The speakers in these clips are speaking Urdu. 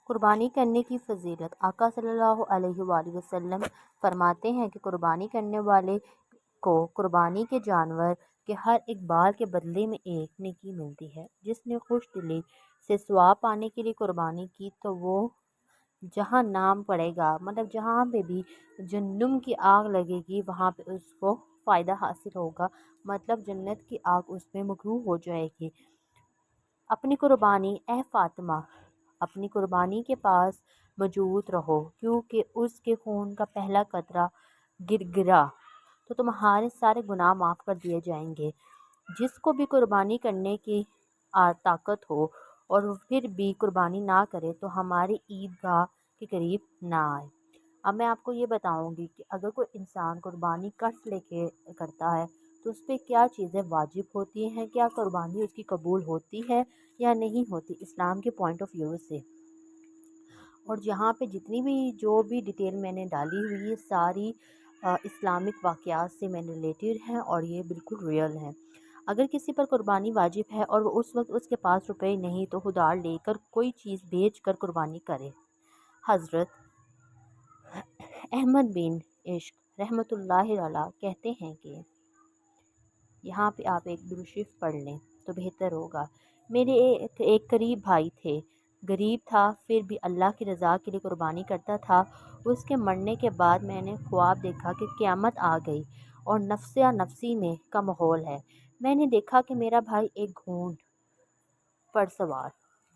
قربانی کرنے کی فضیلت۔ آقا صلی اللہ علیہ وآلہ وسلم فرماتے ہیں کہ قربانی کرنے والے کو قربانی کے جانور کے ہر ایک بال کے بدلے میں ایک نیکی ملتی ہے۔ جس نے خوش دلی سے ثواب پانے کے لیے قربانی کی تو وہ جہاں نام پڑے گا، مطلب جہاں پہ بھی جہنم کی آگ لگے گی وہاں پہ اس کو فائدہ حاصل ہوگا، مطلب جنت کی آگ اس میں مقروع ہو جائے گی۔ اپنی قربانی، اے فاطمہ، اپنی قربانی کے پاس موجود رہو، کیونکہ اس کے خون کا پہلا قطرہ گر گرا تو تمہارے سارے گناہ معاف کر دیے جائیں گے۔ جس کو بھی قربانی کرنے کی طاقت ہو اور وہ پھر بھی قربانی نہ کرے تو ہماری عیدگاہ کے قریب نہ آئے۔ اب میں آپ کو یہ بتاؤں گی کہ اگر کوئی انسان قربانی قرض لے کے کرتا ہے تو اس پہ کیا چیزیں واجب ہوتی ہیں، کیا قربانی اس کی قبول ہوتی ہے یا نہیں ہوتی اسلام کے پوائنٹ آف ویو سے۔ اور جہاں پہ جتنی بھی جو بھی ڈیٹیل میں نے ڈالی ہوئی ہے ساری اسلامک واقعات سے میں نے ریلیٹڈ ہیں اور یہ بالکل ریئل ہیں۔ اگر کسی پر قربانی واجب ہے اور وہ اس وقت اس کے پاس روپے نہیں تو ادھار لے کر کوئی چیز بیچ کر قربانی کرے۔ حضرت احمد بن عشق رحمۃ اللہ علیہ کہتے ہیں کہ یہاں پہ آپ ایک درود شریف پڑھ لیں تو بہتر ہوگا۔ میرے ایک قریب بھائی تھے، غریب تھا پھر بھی اللہ کی رضا کے لیے قربانی کرتا تھا۔ اس کے مرنے کے بعد میں نے خواب دیکھا کہ قیامت آ گئی اور نفسا نفسی میں کا ماحول ہے۔ میں نے دیکھا کہ میرا بھائی ایک گھوڑ پر سوار،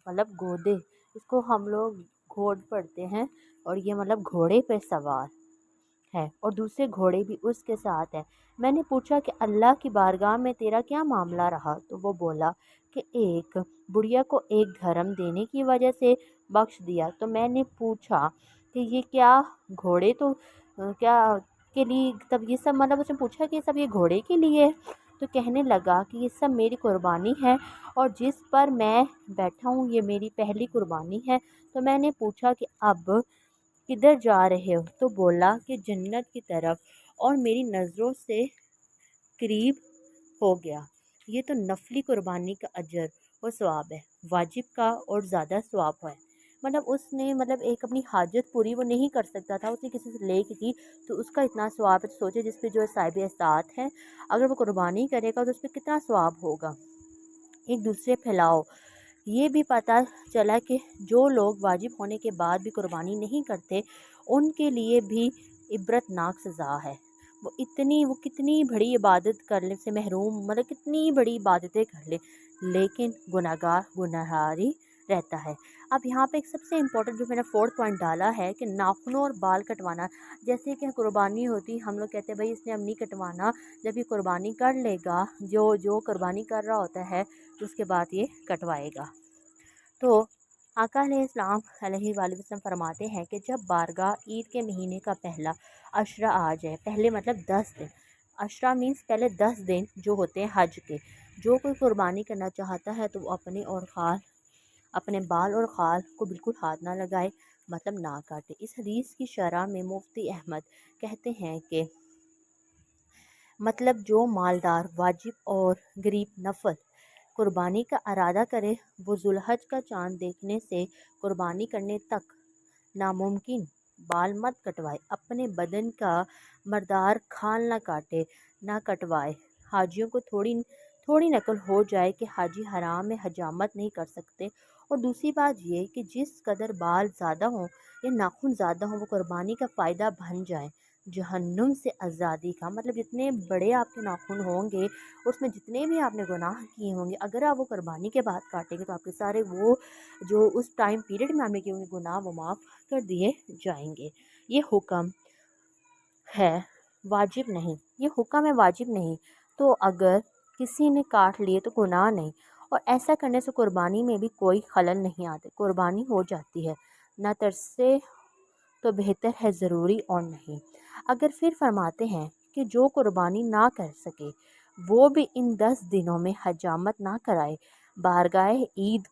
مطلب گھوڑے، اس کو ہم لوگ گھوڑ پڑھتے ہیں اور یہ مطلب گھوڑے پر سوار ہے اور دوسرے گھوڑے بھی اس کے ساتھ ہیں۔ میں نے پوچھا کہ اللہ کی بارگاہ میں تیرا کیا معاملہ رہا؟ تو وہ بولا کہ ایک بڑھیا کو ایک دھرم دینے کی وجہ سے بخش دیا۔ تو میں نے پوچھا کہ یہ کیا گھوڑے تو کیا کے لیے، تب یہ سب مطلب اس نے پوچھا کہ سب یہ گھوڑے کے لیے، تو کہنے لگا کہ یہ سب میری قربانی ہے اور جس پر میں بیٹھا ہوں یہ میری پہلی قربانی ہے۔ تو میں نے پوچھا کہ اب کدھر جا رہے ہو؟ تو بولا کہ جنت کی طرف، اور میری نظروں سے قریب ہو گیا۔ یہ تو نفلی قربانی کا اجر و ثواب ہے، واجب کا اور زیادہ ثواب ہے۔ مطلب اس نے ایک اپنی حاجت پوری وہ نہیں کر سکتا تھا، اس نے کسی سے لے کی تھی تو اس کا اتنا ثواب ہے۔ سوچے جس پہ جو صاحب استطاعت ہے اگر وہ قربانی کرے گا تو اس پہ کتنا ثواب ہوگا۔ ایک دوسرے پھیلاؤ۔ یہ بھی پتہ چلا کہ جو لوگ واجب ہونے کے بعد بھی قربانی نہیں کرتے ان کے لیے بھی عبرتناک سزا ہے۔ وہ کتنی بڑی عبادت کرنے سے محروم، کتنی بڑی عبادتیں کر لے لیکن گناہگار گنہگاری رہتا ہے۔ اب یہاں پہ ایک سب سے امپورٹنٹ جو میں نے 4 پوائنٹ ڈالا ہے کہ ناخنوں اور بال کٹوانا، جیسے کہ قربانی ہوتی ہم لوگ کہتے ہیں بھائی اس نے اب نہیں کٹوانا، جب یہ قربانی کر لے گا جو قربانی کر رہا ہوتا ہے اس کے بعد یہ کٹوائے گا۔ تو آقا علیہ السلام علیہ وآلہ وسلم فرماتے ہیں کہ جب بارگاہ عید کے مہینے کا پہلا عشرہ آ جائے، پہلے 10 دن، عشرہ مینس پہلے 10 دن جو ہوتے ہیں حج کے، جو کوئی قربانی کرنا چاہتا ہے تو وہ اپنے بال اور خال کو بالکل ہاتھ نہ لگائے، نہ کاٹے۔ اس حدیث کی شرح میں مفتی احمد کہتے ہیں کہ جو مالدار واجب اور غریب نفل قربانی کا ارادہ کرے وہ ذوالحج کا چاند دیکھنے سے قربانی کرنے تک ناممکن بال مت کٹوائے، اپنے بدن کا مردار کھال نہ کاٹے، نہ کٹوائے۔ حاجیوں کو تھوڑی نقل ہو جائے کہ حاجی حرام میں حجامت نہیں کر سکتے، اور دوسری بات یہ کہ جس قدر بال زیادہ ہوں یا ناخن زیادہ ہوں وہ قربانی کا فائدہ بن جائیں۔ جہنم سے آزادی کا جتنے بڑے آپ کے ناخن ہوں گے اس میں جتنے بھی آپ نے گناہ کیے ہوں گے اگر آپ وہ قربانی کے بعد کاٹیں گے تو آپ کے سارے وہ جو اس ٹائم پیریڈ میں آپ نے کیے ہوں گے گناہ وہ معاف کر دیے جائیں گے۔ یہ حکم ہے واجب نہیں، یہ حکم ہے واجب نہیں، تو اگر کسی نے کاٹ لیے تو گناہ نہیں، اور ایسا کرنے سے قربانی میں بھی کوئی خلل نہیں آتے، قربانی ہو جاتی ہے۔ نہ ترسے تو بہتر ہے ضروری اور نہیں۔ اگر پھر فرماتے ہیں کہ جو قربانی نہ کر سکے وہ بھی ان 10 دنوں میں حجامت نہ کرائے، بارگاہ عید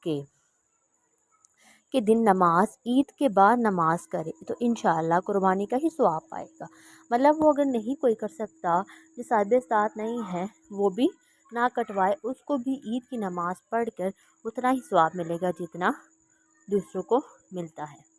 کے دن نماز، عید کے بعد نماز کرے تو انشاءاللہ قربانی کا ہی ثواب پائے گا۔ وہ اگر نہیں کوئی کر سکتا، جو صاحب استطاعت نہیں ہے وہ بھی نہ کٹوائے، اس کو بھی عید کی نماز پڑھ کر اتنا ہی ثواب ملے گا جتنا دوسروں کو ملتا ہے۔